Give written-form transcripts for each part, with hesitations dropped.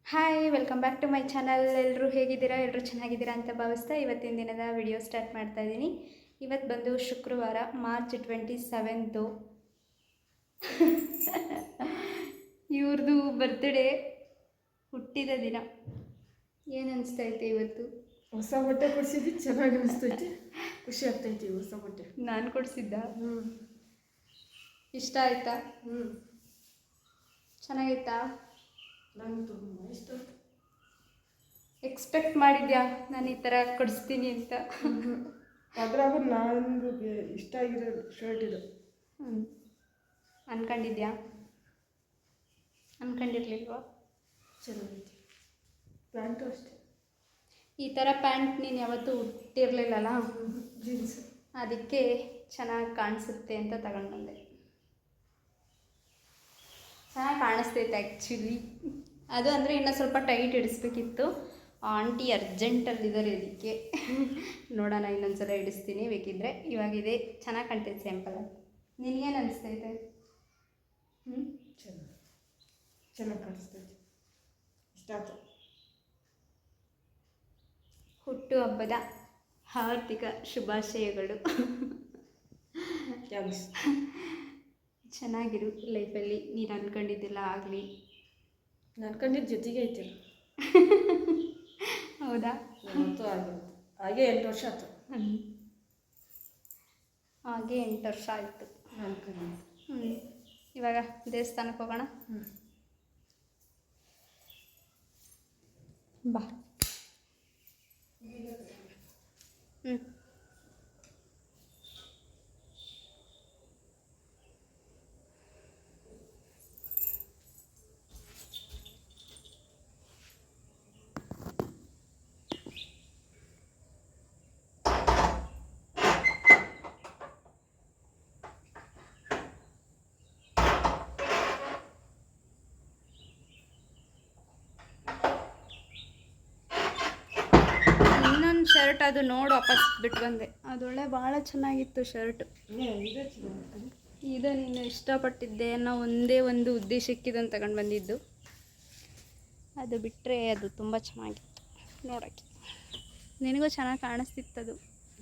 Hi welcome back to my channel. ಎಲ್ಲರೂ ಹೇಗಿದ್ದೀರಾ? ಎಲ್ಲರೂ ಚೆನ್ನಾಗಿದ್ದೀರಾ ಅಂತ ಭಾವಿಸ್ತಾ ಇವತ್ತಿನ ದಿನದ ವಿಡಿಯೋ ಸ್ಟಾರ್ಟ್ ಮಾಡ್ತಾ ಇದ್ದೀನಿ. ಇವತ್ತು ಬಂದು ಶುಕ್ರವಾರ ಮಾರ್ಚ್ 27. ಇವ್ರದ್ದು ಬರ್ತ್ಡೇ, ಹುಟ್ಟಿದ ದಿನ. ಏನು ಅನಿಸ್ತೈತೆ ಇವತ್ತು? ಹೊಸ ಬಟ್ಟೆ ಕೊಡಿಸಿದ್ದು ಚೆನ್ನಾಗಿ ಅನಿಸ್ತೈತಿ, ಖುಷಿ ಆಗ್ತೈತಿ. ಹೊಸ ಬಟ್ಟೆ ನಾನು ಕೊಡಿಸಿದ್ದ. ಇಷ್ಟ ಆಯ್ತಾ? ಚೆನ್ನಾಗೈತಾ? ನಂಗೆ ತುಂಬ ಇಷ್ಟ. ಎಕ್ಸ್ಪೆಕ್ಟ್ ಮಾಡಿದ್ಯಾ ನಾನು ಈ ಥರ ಕೊಡಿಸ್ತೀನಿ ಅಂತ? ಅದ್ರಾಗ ನನಗೆ ಇಷ್ಟ ಆಗಿರೋ ಶರ್ಟ್ ಇದು. ಅನ್ಕೊಂಡಿದ್ಯಾ? ಅನ್ಕೊಂಡಿರ್ಲಿಲ್ವಾ? ಚೆನ್ನಾಗೈತಿ. ಪ್ಯಾಂಟು ಅಷ್ಟೇ. ಈ ಥರ ಪ್ಯಾಂಟ್ ನೀನು ಯಾವತ್ತೂ ಉಟ್ಟಿರಲಿಲ್ಲಲ್ಲ, ಜೀನ್ಸ್, ಅದಕ್ಕೆ ಚೆನ್ನಾಗಿ ಕಾಣಿಸುತ್ತೆ ಅಂತ ತಗೊಂಡು ಬಂದೆ. ಚೆನ್ನಾಗಿ ಕಾಣಿಸ್ತೈತೆ ಆ್ಯಕ್ಚುಲಿ. ಅದು ಅಂದರೆ ಇನ್ನೂ ಸ್ವಲ್ಪ ಟೈಟ್ ಹಿಡಿಸ್ಬೇಕಿತ್ತು. ಆಂಟಿ ಅರ್ಜೆಂಟಲ್ಲಿದ್ದಾರೆ, ಅದಕ್ಕೆ ನೋಡೋಣ, ಇನ್ನೊಂದು ಸಲ ಹಿಡಿಸ್ತೀನಿ ಬೇಕಿದ್ದರೆ. ಇವಾಗಿದೆ ಚೆನ್ನಾಗಿ ಕಾಣ್ತೈತೆ ಸ್ಯಾಂಪಲಾಗಿ. ನಿನಗೇನು ಅನಿಸ್ತೈತೆ? ಚೆನ್ನಾಗಿ ಕಾಣಿಸ್ತೈತಿ, ಇಷ್ಟ ಆಯ್ತು. ಹುಟ್ಟು ಹಬ್ಬದ ಹಾರ್ದಿಕ ಶುಭಾಶಯಗಳು. ಚೆನ್ನಾಗಿರು ಲೈಫಲ್ಲಿ, ನೀನು ಅಂದ್ಕೊಂಡಿದ್ದೆಲ್ಲ ಆಗಲಿ. ನಾನು ಅನ್ಕೊಂಡಿದ್ದು ಜೊತೆಗೆ ಐತೆ. ಹೌದಾ? ಮತ್ತು ಹಾಗೆ 8 ವರ್ಷ ಆಯ್ತು. ಹಾಗೆ 8 ವರ್ಷ ಆಯಿತು. ಇವಾಗ ದೇವಸ್ಥಾನಕ್ಕೆ ಹೋಗೋಣ. ಬಾ. ಶರ್ಟ್ ಅದು ನೋಡು, ವಾಪಸ್ ಬಿಟ್ಟು ಬಂದೆ. ಅದೊಳ್ಳೆ ಭಾಳ ಚೆನ್ನಾಗಿತ್ತು ಶರ್ಟ್. ಇದು ನೀನು ಇಷ್ಟಪಟ್ಟಿದ್ದೆ ಅನ್ನೋ ಒಂದೇ ಒಂದು ಉದ್ದೇಶಕ್ಕಿದನ್ನು ತಗೊಂಡು ಬಂದಿದ್ದು. ಅದು ಬಿಟ್ಟರೆ ಅದು ತುಂಬ ಚೆನ್ನಾಗಿತ್ತು ನೋಡೋಕ್ಕೆ. ನಿನಗೂ ಚೆನ್ನಾಗಿ ಕಾಣಿಸ್ತಿತ್ತದು.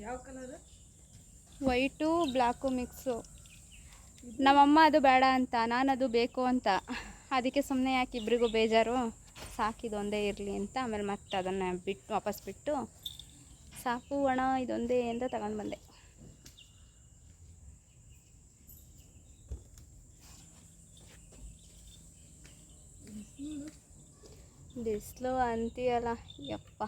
ಯಾವ ಕಲರ್? White black mix. ನಮ್ಮಮ್ಮ ಅದು ಬೇಡ ಅಂತ, ನಾನು ಅದು ಬೇಕು ಅಂತ, ಅದಕ್ಕೆ ಸುಮ್ಮನೆ ಯಾಕೆ ಇಬ್ಬರಿಗೂ ಬೇಜಾರು, ಸಾಕಿದು ಒಂದೇ ಇರಲಿ ಅಂತ. ಆಮೇಲೆ ಮತ್ತೆ ಅದನ್ನು ವಾಪಸ್ ಬಿಟ್ಟು ಸಾಕು ಅಣ್ಣ ಇದೊಂದೇ ಅಂತ ತಗೊಂಡು ಬಂದೆ. ಬಿಸಿಲು ಅಂತೀಯಲ್ಲ ಯಪ್ಪ.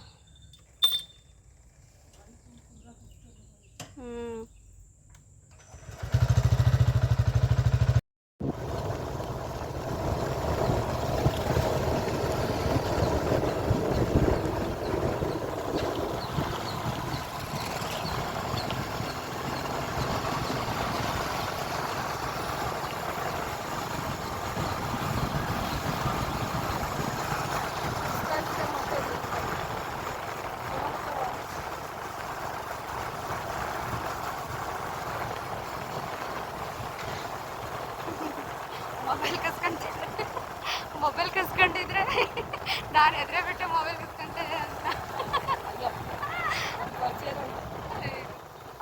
ಮೊಬೈಲ್ ಕಸ್ಕೊಂಡಿದ್ರೆ ನಾನು ಎದುರೇ ಬಿಟ್ಟು ಮೊಬೈಲ್ ಕಸ್ಕೊಂಡೆ ಅಂತ.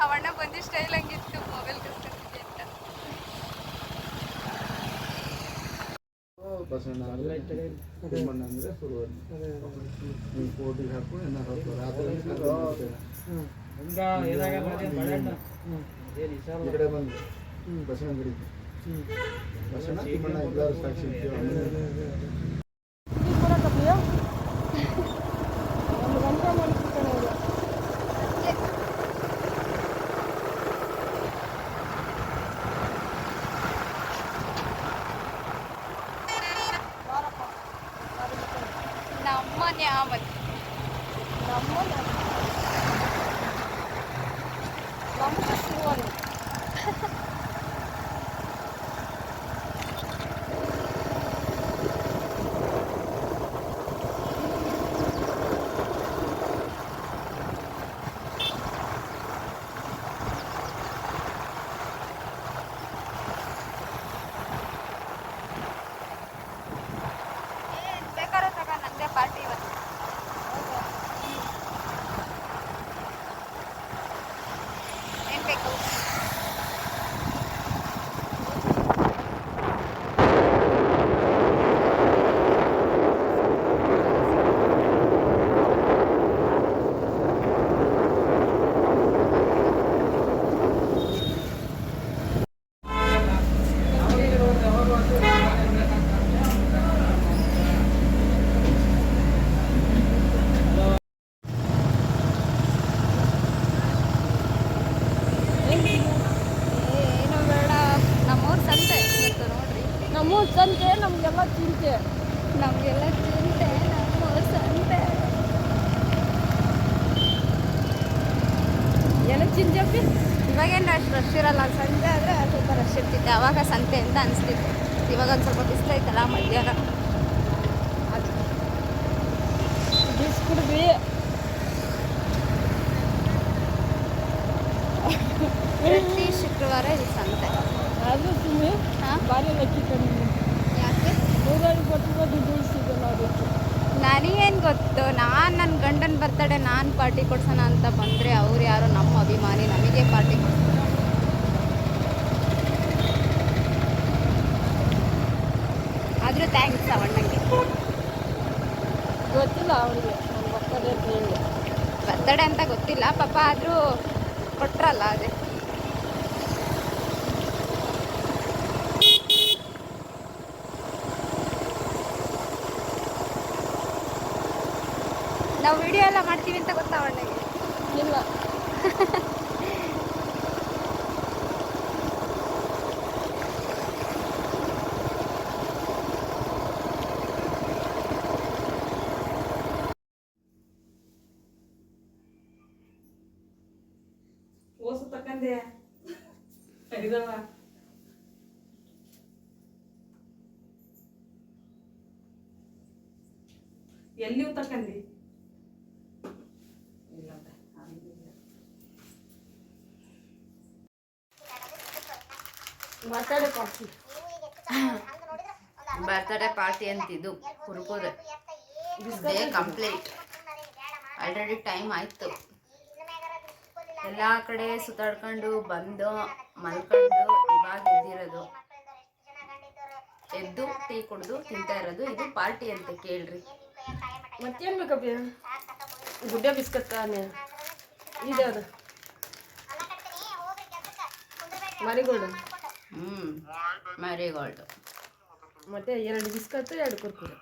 ಅವಣ್ಣ ಬಂದು ಸ್ಟೈಲ್ ಹಂಗಿತ್ತು, ಮೊಬೈಲ್ ಕಸ್ಕೊಂಡಿದ್ದೆ ಅಂತ. ನಮ್ಮನೆ ಆಮದು ಬೇಕಾದ್ರೆ ತಗ, ನಂದೇ ನಮಗೆಲ್ಲ ಚಿಂತೆ ನಮ್ಮ ಸಂತೆ. ಎಲ್ಲ ಚಿಂಜಪ್ಪಿ ಇವಾಗೇನು ಅಷ್ಟು ರಶ್ ಇರಲ್ಲ, ಸಂಜೆ ಆದರೆ ಸ್ವಲ್ಪ ರಶ್ ಇರ್ತಿತ್ತು, ಆವಾಗ ಸಂತೆ ಅಂತ ಅನಿಸ್ತಿತ್ತು. ಇವಾಗ ಒಂದು ಸ್ವಲ್ಪ ಬಿಸಿಲೈತಲ್ಲ ಮಧ್ಯಾಹ್ನ. ಜ್ಯೂಸ್ ಕುಡಿದ್ವಿ. ಪ್ರತಿ ಶುಕ್ರವಾರ ಇದು ಸಂತೆ. ಅದು ಸುಮ್ಮನೆ ಹಾಂ, ಭಾರಿ ಲಕ್ಕಿ ಕಡಿಮೆ. ಯಾಕೆ 150 ರೂಪಾಯಿ ದುಡ್ಡು ಉಳಿಸಿದ್ದಲ್ಲ ಅದಕ್ಕೆ. ನನಗೇನು ಗೊತ್ತು, ನಾನು ನನ್ನ ಗಂಡನ ಬರ್ತಡೇ ನಾನು ಪಾರ್ಟಿ ಕೊಡ್ಸೋಣ ಅಂತ ಬಂದರೆ ಅವ್ರು ಯಾರೋ ನಮ್ಮ ಅಭಿಮಾನಿ, ನಮಗೆ ಪಾರ್ಟಿ ಕೊಡ್ತಾರೆ. ಆದರೂ ಥ್ಯಾಂಕ್ಸ್ ಅವಣ್ಣಂಗೆ. ಗೊತ್ತಿಲ್ಲ ಅವನಿಗೆ ನಾನು ಬರ್ತದೆ ಅಂತ ಹೇಳಿ. ಬರ್ತಡೇ ಅಂತ ಗೊತ್ತಿಲ್ಲ ಪಾಪ, ಆದರೂ ಕೊಟ್ರಲ್ಲ ಅದೇ. ನಾವು ವಿಡಿಯೋ ಎಲ್ಲ ಮಾಡ್ತೀವಿ ಅಂತ ಗೊತ್ತಾ ಅವಣ್ಣಗೆ? ಇಲ್ಲ ಓಸು ತಕ್ಕಂದೆ ಇದಾವ. ಎಲ್ಲಿಯೂ ತಕ್ಕಂದಿ ಮಾತಾಡಿ ಪಾರ್ಟಿ. ಬರ್ತಡೇ ಪಾರ್ಟಿ ಅಂತಿದ್ದು Kurkure day complete. Already time ಆಯಿತು. ಎಲ್ಲ ಕಡೆ ಸುತ್ತಾಡ್ಕೊಂಡು ಬಂದು ಮಲ್ಕೊಂಡು ಇವಾಗ ಎದ್ದಿರೋದು. ಎದ್ದು ಟೀ ಕುಡಿದು ತಿಂತಾ ಇರೋದು. ಇದು ಪಾರ್ಟಿ ಅಂತ ಕೇಳ್ರಿ. ಮತ್ತೇನು ಬೇಕಪ್ಪ? ಗುಡ್ಡೆ ಬಿಸ್ಕತ್ ತಾನೆ ಇದಾದ ಮರಿಗೋಲ್ಡ್. ಮ್ಯಾರಿಗೋಲ್ಡ್ ಮತ್ತೆ 2 ಬಿಸ್ಕತ್ 2 ಕುರ್ಕುರೆ.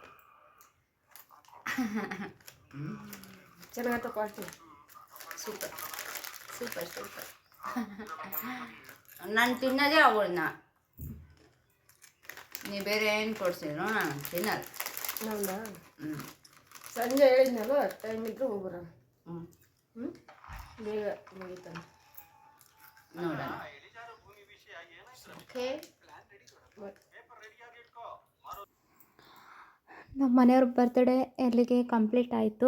ಚೆನ್ನಾಗತ್ತ ಪಾರ್ಟಿ. Super super super. ನಾನು ತಿನ್ನೋದೇ ಅವಳನ್ನ. ನೀ ಬೇರೆ ಏನು ಕೊಡ್ಸಿದ್ರು ನಾನು ತಿನ್ನಲ್ಲ. ನಮ್ದ ಸಂಜೆ ಹೇಳಿದ್ನಲ್ಲ, ಟೈಮ್ ಇದ್ರೆ ಹೋಗ್ಬರ. ಬೇಗ ಮುಗಿತಾನೆ ನೋಡೋಣ. ಓಕೆ, ನಮ್ಮ ಮನೆಯವ್ರ ಬರ್ತಡೇ ಎಲ್ಲಿಗೆ ಕಂಪ್ಲೀಟ್ ಆಯಿತು.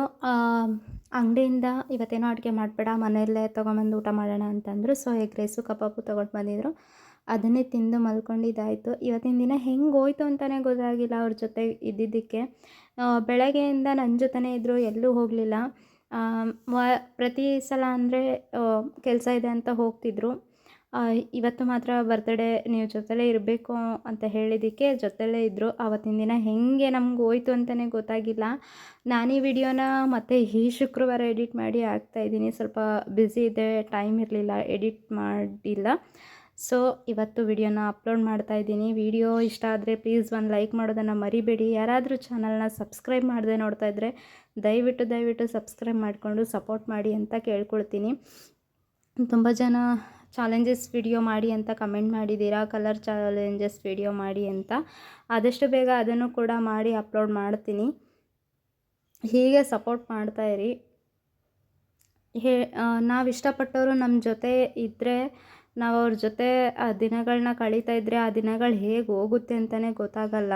ಅಂಗಡಿಯಿಂದ ಇವತ್ತೇನೋ ಅಡುಗೆ ಮಾಡಬೇಡ, ಮನೆಯಲ್ಲೇ ತೊಗೊಂಬಂದು ಊಟ ಮಾಡೋಣ ಅಂತಂದರು. ಸೊ ಎಗ್ ರೈಸು ಕಬಾಬು ತೊಗೊಂಡು ಬಂದಿದ್ರು, ಅದನ್ನೇ ತಿಂದು ಮಲ್ಕೊಂಡಿದ್ದಾಯಿತು. ಇವತ್ತಿನ ದಿನ ಹೆಂಗೆ ಹೋಯ್ತು ಅಂತಲೇ ಗೊತ್ತಾಗಿಲ್ಲ ಅವ್ರ ಜೊತೆ ಇದ್ದಿದ್ದಕ್ಕೆ. ಬೆಳಗ್ಗೆಯಿಂದ ನನ್ನ ಜೊತೆನೇ ಇದ್ದರು, ಎಲ್ಲೂ ಹೋಗಲಿಲ್ಲ. ಪ್ರತಿ ಸಲ ಅಂದರೆ ಕೆಲಸ ಇದೆ ಅಂತ ಹೋಗ್ತಿದ್ರು. ಇವತ್ತು ಮಾತ್ರ ಬರ್ತಡೇ, ನೀವು ಜೊತೆಲೇ ಇರಬೇಕು ಅಂತ ಹೇಳಿದ್ದಕ್ಕೆ ಜೊತೆಲೇ ಇದ್ದರು. ಆವತ್ತಿನ ದಿನ ಹೇಗೆ ನಮ್ಗೆ ಹೋಯ್ತು ಅಂತಲೇ ಗೊತ್ತಾಗಿಲ್ಲ. ನಾನು ಈ ವಿಡಿಯೋನ ಮತ್ತೆ ಈ ಶುಕ್ರವಾರ ಎಡಿಟ್ ಮಾಡಿ ಹಾಕ್ತಾಯಿದ್ದೀನಿ. ಸ್ವಲ್ಪ ಬ್ಯುಸಿ ಇದೆ, ಟೈಮ್ ಇರಲಿಲ್ಲ, ಎಡಿಟ್ ಮಾಡಿಲ್ಲ. ಸೊ ಇವತ್ತು ವಿಡಿಯೋನ ಅಪ್ಲೋಡ್ ಮಾಡ್ತಾಯಿದ್ದೀನಿ. ವಿಡಿಯೋ ಇಷ್ಟ ಆದರೆ ಪ್ಲೀಸ್ ಒಂದು ಲೈಕ್ ಮಾಡೋದನ್ನು ಮರಿಬೇಡಿ. ಯಾರಾದರೂ ಚಾನಲ್ನ ಸಬ್ಸ್ಕ್ರೈಬ್ ಮಾಡದೆ ನೋಡ್ತಾಯಿದ್ರೆ ದಯವಿಟ್ಟು ಸಬ್ಸ್ಕ್ರೈಬ್ ಮಾಡಿಕೊಂಡು ಸಪೋರ್ಟ್ ಮಾಡಿ ಅಂತ ಕೇಳ್ಕೊಳ್ತೀನಿ. ತುಂಬ ಜನ ಚಾಲೆಂಜಸ್ ವಿಡಿಯೋ ಮಾಡಿ ಅಂತ ಕಮೆಂಟ್ ಮಾಡಿದ್ದೀರಾ, ಕಲರ್ ಚಾಲೆಂಜಸ್ ವಿಡಿಯೋ ಮಾಡಿ ಅಂತ. ಆದಷ್ಟು ಬೇಗ ಅದನ್ನು ಕೂಡ ಮಾಡಿ ಅಪ್ಲೋಡ್ ಮಾಡ್ತೀನಿ. ಹೀಗೆ ಸಪೋರ್ಟ್ ಮಾಡ್ತಾಯಿರಿ. ನಾವು ಇಷ್ಟಪಟ್ಟವರು ನಮ್ಮ ಜೊತೆ ಇದ್ದರೆ, ನಾವು ಅವ್ರ ಜೊತೆ ಆ ದಿನಗಳನ್ನ ಕಳೀತಾ ಇದ್ದರೆ ಆ ದಿನಗಳು ಹೇಗೆ ಹೋಗುತ್ತೆ ಅಂತಲೇ ಗೊತ್ತಾಗಲ್ಲ.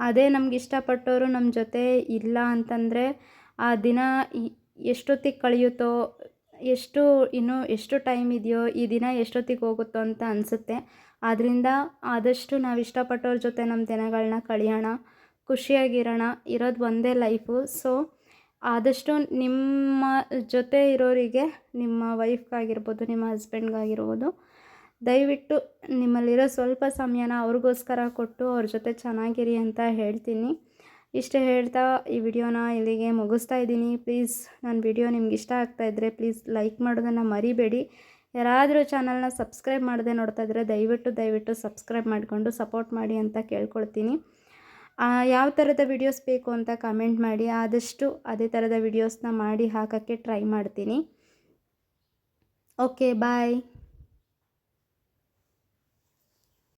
ಅದೇ ನಮ್ಗೆ ಇಷ್ಟಪಟ್ಟವರು ನಮ್ಮ ಜೊತೆ ಇಲ್ಲ ಅಂತಂದರೆ ಆ ದಿನ ಎಷ್ಟೊತ್ತಿಗೆ ಕಳೆಯುತ್ತೋ, ಇನ್ನೂ ಎಷ್ಟು ಟೈಮ್ ಇದೆಯೋ, ಈ ದಿನ ಎಷ್ಟೊತ್ತಿಗೆ ಹೋಗುತ್ತೋ ಅಂತ ಅನಿಸುತ್ತೆ. ಆದ್ದರಿಂದ ಆದಷ್ಟು ನಾವು ಇಷ್ಟಪಟ್ಟವ್ರ ಜೊತೆ ನಮ್ಮ ದಿನಗಳನ್ನ ಕಳೆಯೋಣ, ಖುಷಿಯಾಗಿರೋಣ. ಇರೋದು ಒಂದೇ ಲೈಫು. ಸೊ ಆದಷ್ಟು ನಿಮ್ಮ ಜೊತೆ ಇರೋರಿಗೆ, ನಿಮ್ಮ ವೈಫ್ಗಾಗಿರ್ಬೋದು, ನಿಮ್ಮ ಹಸ್ಬೆಂಡ್ಗಾಗಿರ್ಬೋದು, ದಯವಿಟ್ಟು ನಿಮ್ಮಲ್ಲಿರೋ ಸ್ವಲ್ಪ ಸಮಯನ ಅವ್ರಿಗೋಸ್ಕರ ಕೊಟ್ಟು ಅವ್ರ ಜೊತೆ ಚೆನ್ನಾಗಿರಿ ಅಂತ ಹೇಳ್ತೀನಿ. ಇಷ್ಟು ಹೇಳ್ತಾ ಈ ವಿಡಿಯೋನ ಇಲ್ಲಿಗೆ ಮುಗಿಸ್ತಾ ಇದ್ದೀನಿ. ಪ್ಲೀಸ್ ನನ್ನ ವಿಡಿಯೋ ನಿಮ್ಗೆ ಇಷ್ಟ ಆಗ್ತಾಯಿದ್ರೆ ಪ್ಲೀಸ್ ಲೈಕ್ ಮಾಡೋದನ್ನು ಮರಿಬೇಡಿ. ಯಾರಾದರೂ ಚಾನಲ್ನ ಸಬ್ಸ್ಕ್ರೈಬ್ ಮಾಡದೆ ನೋಡ್ತಾ ಇದ್ದರೆ ದಯವಿಟ್ಟು ಸಬ್ಸ್ಕ್ರೈಬ್ ಮಾಡಿಕೊಂಡು ಸಪೋರ್ಟ್ ಮಾಡಿ ಅಂತ ಕೇಳ್ಕೊಳ್ತೀನಿ. ಯಾವ ಥರದ ವಿಡಿಯೋಸ್ ಬೇಕು ಅಂತ ಕಮೆಂಟ್ ಮಾಡಿ. ಆದಷ್ಟು ಅದೇ ಥರದ ವಿಡಿಯೋಸ್ನ ಮಾಡಿ ಹಾಕೋಕ್ಕೆ ಟ್ರೈ ಮಾಡ್ತೀನಿ. ಓಕೆ, ಬಾಯ್.